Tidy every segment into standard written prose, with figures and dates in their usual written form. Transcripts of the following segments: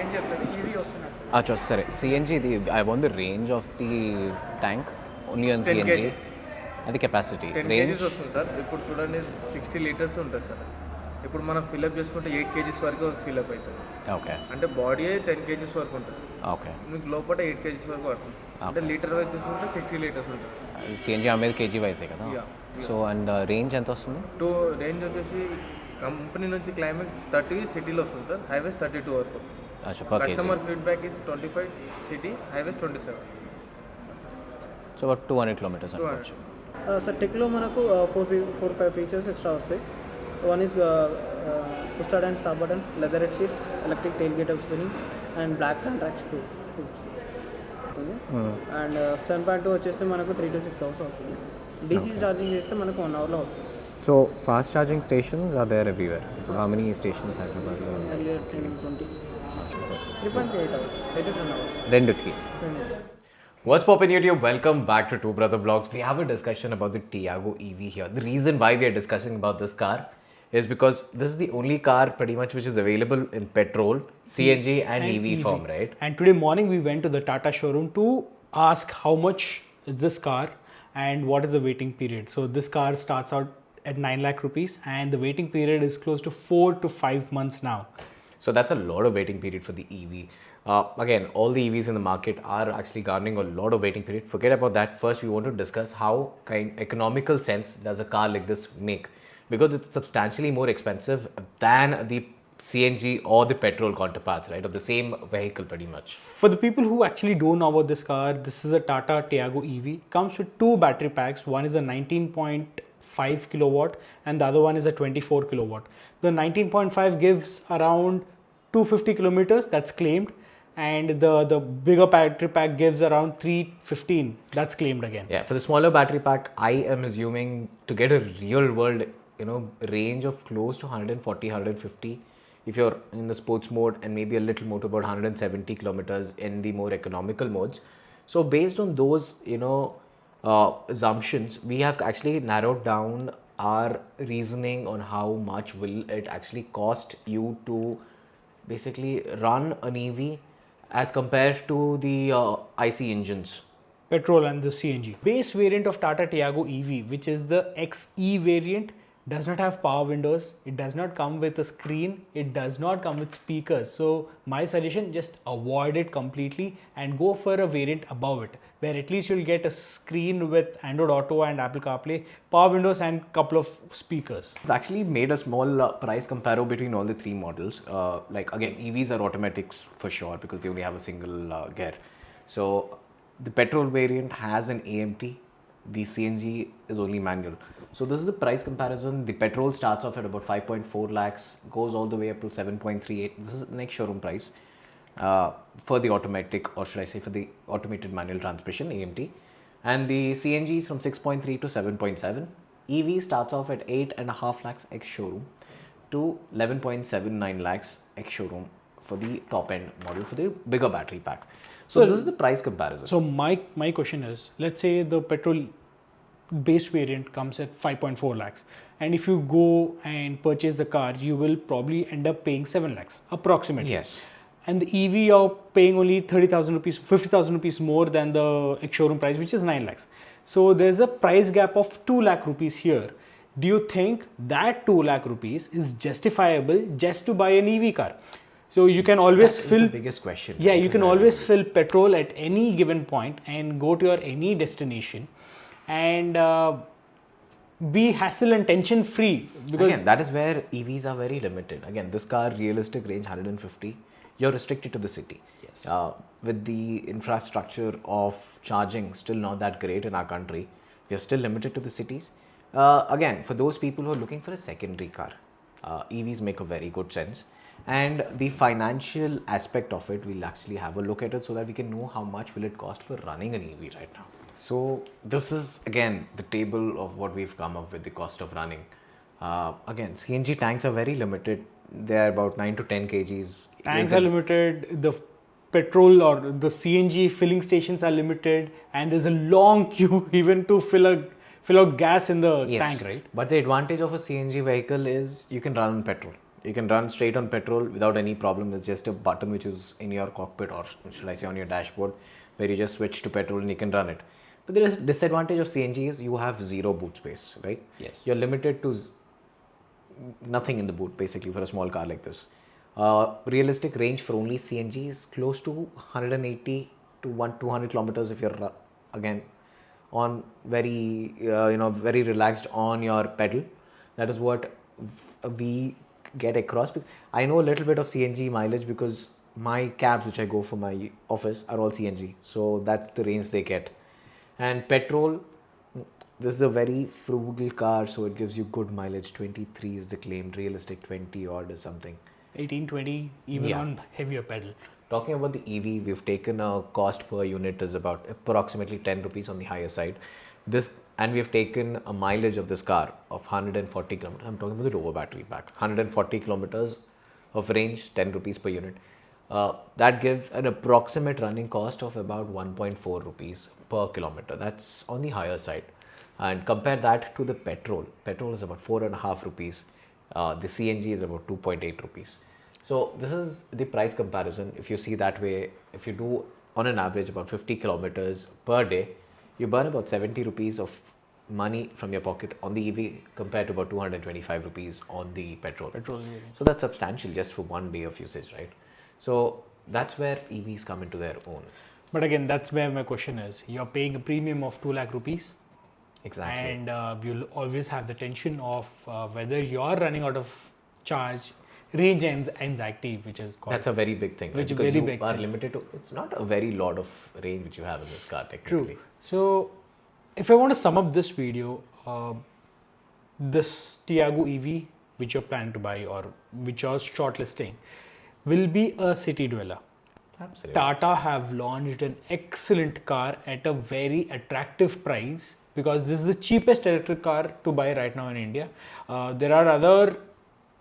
CNG చెప్తాను, EV వస్తున్నాయి sir. అచ్చా సరే సిఎన్జి ఇది I want the range of the tank only on 10 CNG kgs. అది కెపాసిటీ 10 రేంజ్ kgs వస్తుంది సార్. ఇప్పుడు చూడండి 60 లీటర్స్ ఉంటుంది సార్. ఇప్పుడు మనం ఫిల్అప్ చేసుకుంటే 8 kgs వరకు ఫిల్అప్ అవుతుంది. ఓకే అంటే బాడీ 10 kgs వరకు ఉంటుంది, ఓకే మీకు లోపల 8 kgs వరకు పడుతుంది. అంటే లీటర్ వైజ్ చూసుకుంటే 60 లీటర్స్ ఉంటుంది. సిఎన్జి అమ్మేది కేజీ వైజే కదా. Yeah. సో అండ్ రేంజ్ ఎంత వస్తుంది? రేంజ్ వచ్చేసి కంపెనీ నుంచి క్లైమేట్ 30 సిటీలో వస్తుంది సార్, హైవేస్ 32 వరకు వస్తుంది. అచ్చా per KG. Customer feedback is 25 city, highways 27. So 200 kilometres అనుకోవచ్చు. సార్ టెక్లో మనకు 4-5 ఫీచర్స్ ఎక్స్ట్రా వస్తాయి. One is push start and stop button, leather head seats, electric tail gate opening and block contracts and 7.2 వచ్చేసి మనకు 3 to 6 hours అవుతుంది. DC charging చేస్తే మనకు 1 hourలో అవుతుంది. So fast charging stations are there everywhere. ఇప్పుడు how many stations హైదరాబాద్లో? 3.8 hours, 8 to 10 hours. రెండుకి. What's poppin' YouTube? Welcome back to Two Brother Vlogs. We have a discussion about the Tiago EV here. The reason why we are discussing about this car is because this is the only car pretty much which is available in petrol, CNG and EV form, right? And today morning we went to the Tata showroom to ask how much is this car and what is the waiting period. So this car starts out at 9 lakh rupees and the waiting period is close to 4 to 5 months now. So that's a lot of waiting period for the EV. Again, all the EVs in the market are actually garnering a lot of waiting period. Forget about that. First, we want to discuss how economical sense does a car like this make, because it's substantially more expensive than the CNG or the petrol counterparts, right, of the same vehicle pretty much. For the people who actually don't know about this car, this is a Tata Tiago EV. Comes with two battery packs. One is a 19.5 kilowatt and the other one is a 24 kilowatt. The 19.5 gives around 250 kilometers, that's claimed, and the bigger battery pack gives around 315, that's claimed again. Yeah, for the smaller battery pack, I am assuming to get a real world, range of close to 140, 150. If you're in the sports mode, and maybe a little more to about 170 kilometers in the more economical modes. So based on those, assumptions, we have actually narrowed down our reasoning on how much will it actually cost you to basically run an EV as compared to the IC engines. Petrol and the CNG. Base variant of Tata Tiago EV, which is the XE variant, does not have power windows, it does not come with a screen, it does not come with speakers. So my suggestion, just avoid it completely and go for a variant above it, where at least you'll get a screen with Android Auto and Apple CarPlay, power windows and couple of speakers. I've actually made a small price comparison between all the three models. Like again, EVs are automatics for sure because they only have a single gear. So the petrol variant has an AMT, the CNG is only manual. So this is the price comparison. The petrol starts off at about 5.4 lakhs, goes all the way up to 7.38. This is the next showroom price for the automatic, or should I say for the automated manual transmission, AMT. And the CNG is from 6.3 to 7.7. EV starts off at 8.5 lakhs ex showroom to 11.79 lakhs ex showroom for the top end model for the bigger battery pack. So this is the price comparison. So my question is, let's say the petrol base variant comes at 5.4 lakhs, and if you go and purchase the car, you will probably end up paying 7 lakhs approximately. Yes. And the EV you're paying only 30,000 rupees, 50,000 rupees more than the ex-showroom price, which is 9 lakhs. So there's a price gap of 2 lakh rupees here. Do you think that 2 lakh rupees is justifiable just to buy an EV car? So you can always fill the biggest question. Yeah, you can always fill petrol at any given point and go to your any destination and be hassle and tension free. Because again, that is where EVs are very limited. Again, this car realistic range 150. You're restricted to the city. Yes. With the infrastructure of charging still not that great in our country, we are still limited to the cities. Again, for those people who are looking for a secondary car, EVs make a very good sense. And the financial aspect of it, we'll actually have a look at it so that we can know how much will it cost for running an EV right now. So this is again the table of what we've come up with, the cost of running. Again, CNG tanks are very limited. They are about 9 to 10 kgs. Tanks are limited, the petrol or the CNG filling stations are limited, and there's a long queue even to fill out gas in the tank, right? But the advantage of a CNG vehicle is you can run on petrol. You can run straight on petrol without any problem. There's just a button which is in your cockpit, or should I say on your dashboard, where you just switch to petrol and you can run it. But there is disadvantage of CNG is you have zero boot space, right? Yes. You're limited to nothing in the boot basically for a small car like this. Realistic range for only CNG is close to 180 to 200 kilometers if you're again on very very relaxed on your pedal. That is what we get across. I know a little bit of CNG mileage because my cabs which I go for my office are all CNG, so that's the range they get. And petrol, this is a very frugal car, so it gives you good mileage. 23 is the claimed, realistic 20 odd or something. 18, 20, even on heavier pedal. Talking about the EV, we've taken a cost per unit is about approximately 10 rupees on the higher side. And we have taken a mileage of this car of 140 kilometers. I'm talking about the lower battery pack. 140 kilometers of range, 10 rupees per unit. That gives an approximate running cost of about 1.4 rupees per kilometer. That's on the higher side. And compare that to the petrol. Petrol is about 4.5 rupees. The CNG is about 2.8 rupees. So this is the price comparison. If you see that way, if you do on an average about 50 kilometers per day, you burn about 70 rupees of money from your pocket on the EV compared to about 225 rupees on the petrol. So that's substantial just for one day of usage, right? So that's where EVs come into their own. But again, that's where my question is. You're paying a premium of 2 lakh rupees. Exactly. And you'll always have the tension of whether you're running out of charge, range anxiety, which is called. That's a very big thing. Which because very you big are thing. limited to, it's not a very lot of range which you have in this car technically. True. So, if I want to sum up this video, this Tiago EV, which you're planning to buy or which you're shortlisting, will be a city dweller. Absolutely. Tata have launched an excellent car at a very attractive price because this is the cheapest electric car to buy right now in India. There are other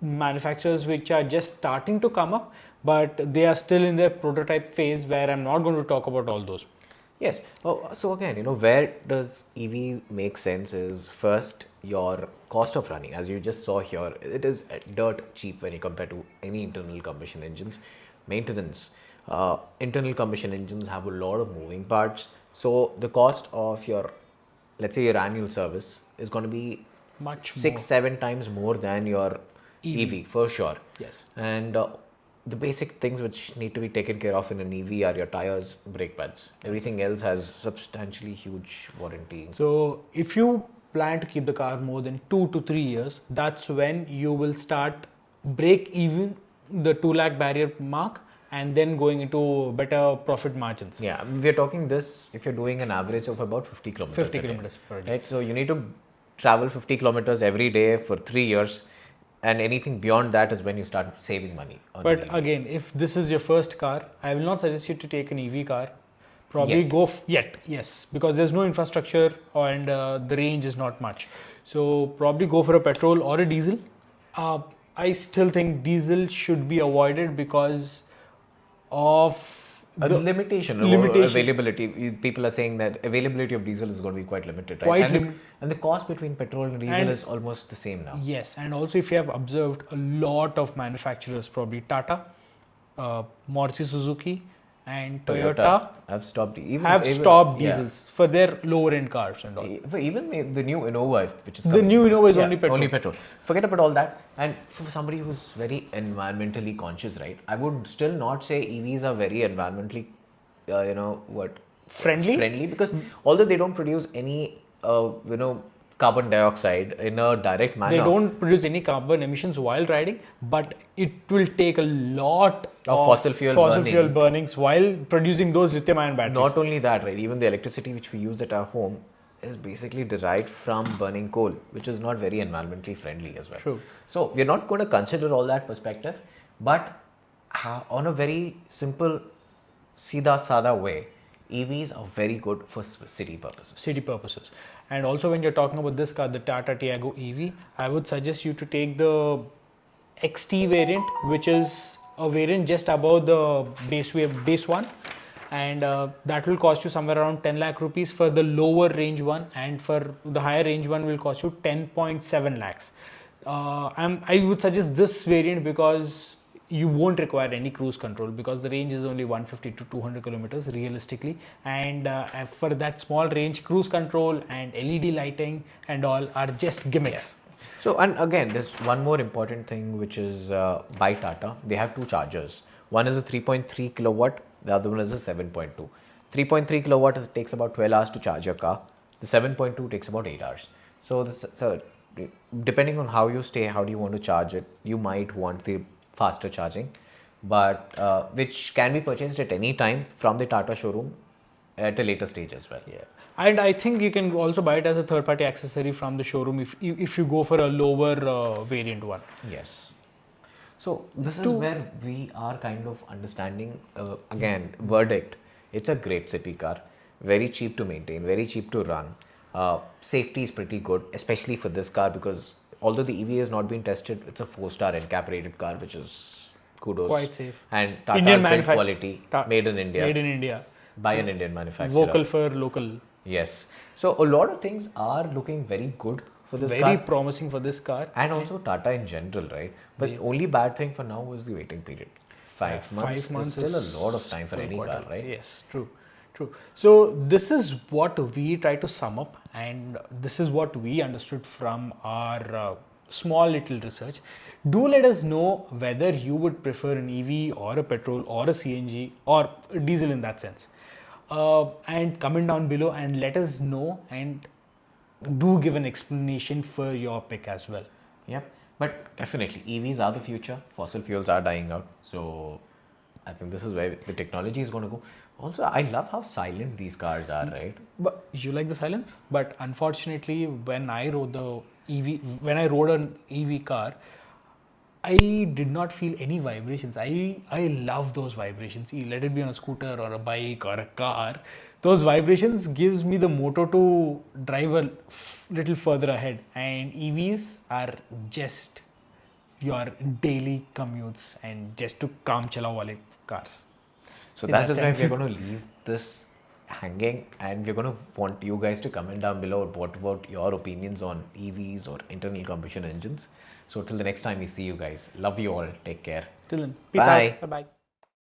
manufacturers which are just starting to come up, but they are still in their prototype phase where I'm not going to talk about all those. Yes. Oh, so again, where does EV make sense is first your cost of running. As you just saw here, it is dirt cheap when you compare to any internal combustion engines. Maintenance. Internal combustion engines have a lot of moving parts. So the cost of your, let's say your annual service is going to be Much 6-7 times more than your EV for sure. Yes. And the basic things which need to be taken care of in an EV are your tires, brake pads. Everything else has substantially huge warranty. So if you plan to keep the car more than 2 to 3 years, that's when you will start break even the 2 lakh barrier mark and then going into better profit margins. Yeah, we're talking this if you're doing an average of about 50 kilometers. 50 kilometers per day. Right, so you need to travel 50 kilometers every day for 3 years. And anything beyond that is when you start saving money. But again, if this is your first car, I will not suggest you to take an EV car. Probably yes, because there's no infrastructure and the range is not much. So probably go for a petrol or a diesel. I still think diesel should be avoided because of the limitation. Availability. People are saying that availability of diesel is going to be quite limited, right? And the cost between petrol and diesel is almost the same now. Yes, and also if you have observed a lot of manufacturers, probably Tata, Maruti Suzuki, and Toyota have stopped diesels for their lower end cars and all. For even the new Innova, which is the new Innova is only petrol. Only petrol. Forget about all that. And for somebody who's very environmentally conscious, right? I would still not say EVs are very environmentally, friendly because although they don't produce any, carbon dioxide in a direct manner. They don't produce any carbon emissions while riding, but it will take a lot of fossil fuel burnings while producing those lithium-ion batteries. Not only that, right? Even the electricity which we use at our home is basically derived from burning coal, which is not very environmentally friendly as well. True. So we're not going to consider all that perspective, but on a very simple, sada way, EVs are very good for city purposes. And also when you're talking about this car, the Tata Tiago EV, I would suggest you to take the XT variant, which is a variant just above the base one. And that will cost you somewhere around 10 lakh rupees for the lower range one, and for the higher range one will cost you 10.7 lakhs. I would suggest this variant because you won't require any cruise control because the range is only 150 to 200 kilometers realistically, and for that small range, cruise control and LED lighting and all are just gimmicks. So, and again, there's one more important thing which is by Tata. They have two chargers. One is a 3.3 kilowatt, the other one is a 7.2. 3.3 kilowatt takes about 12 hours to charge your car. The 7.2 takes about 8 hours. So, depending on how you stay, how do you want to charge it, you might want the faster charging, but which can be purchased at any time from the Tata showroom at a later stage as well. Yeah. And I think you can also buy it as a third-party accessory from the showroom if you go for a lower variant one. Yes. So this is where we are kind of understanding, again, verdict. It's a great city car, very cheap to maintain, very cheap to run. Safety is pretty good, especially for this car, because although the EV has not been tested, it's a 4-star NCAP rated car, which is kudos. Quite safe. And Tata's Indian build quality, made in India. Made in India. By an Indian manufacturer. Vocal for local. Yes. So a lot of things are looking very good for this car. Very promising for this car. And also Tata in general, right? But the only bad thing for now is the waiting period. 5 months. 5 months is still is a lot of time for any quarter. car, right? Yes, true. So this is what we try to sum up, and this is what we understood from our small little research. Do let us know whether you would prefer an EV or a petrol or a CNG or a diesel in that sense. And comment down below and let us know, and do give an explanation for your pick as well. Yep. But definitely EVs are the future. Fossil fuels are dying out. So I think this is where the technology is going to go. Also, I love how silent these cars are, right? But you like the silence? But unfortunately, when I rode an EV car, I did not feel any vibrations. I love those vibrations. Let it be on a scooter or a bike or a car. Those vibrations gives me the motor to drive a little further ahead. And EVs are just your daily commutes and just to kaam chalao wale cars. So that is why we're going to leave this hanging, and we're going to want you guys to comment down below what about your opinions on EVs or internal combustion engines. So till the next time we see you guys, love you all, take care. Till then, peace Bye. out. Bye-bye.